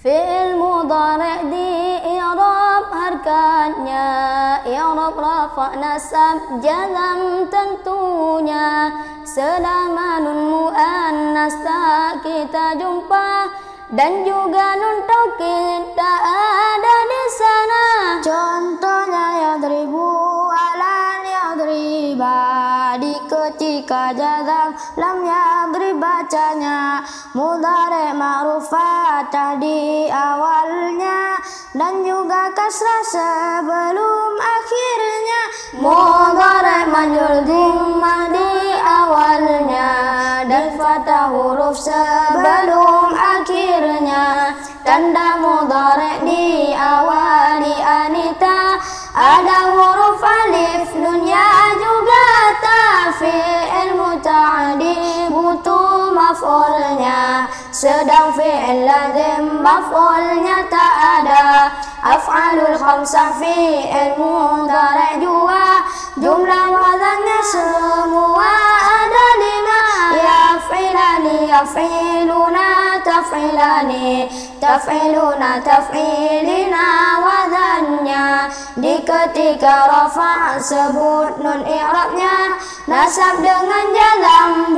Fi'il mudhari' di i'rab harkatnya, i'rab rafa' nasab jazam tentunya. Selama nun muannas tak kita jumpa, dan juga nun taukid tak ada di sana. Contohnya yadribu alan yadriba, di ketika jazam lam yadrib bacanya. Mudhari' ma'rufah di awalnya, dan juga kasrah sebelum akhirnya. Mudhari' majhul dhammah di awalnya, dan fathah huruf sebelum akhirnya. Tanda mudhari' diawali anita, ada huruf alif nun ya juga ta. Fi'il muta'addi butuh maf'ulnya, sedang fi'il lazim maf'ulnya tak ada. Af'alul khamsah fi'il mudhari' jua, jumlah wazannya semua ada 5. Yaf'ilani yaf'iluna taf'ilani, taf'iluna taf'ilina wazannya. Di ketika rafa' sebut nun i'rabnya, nasab dengan jazam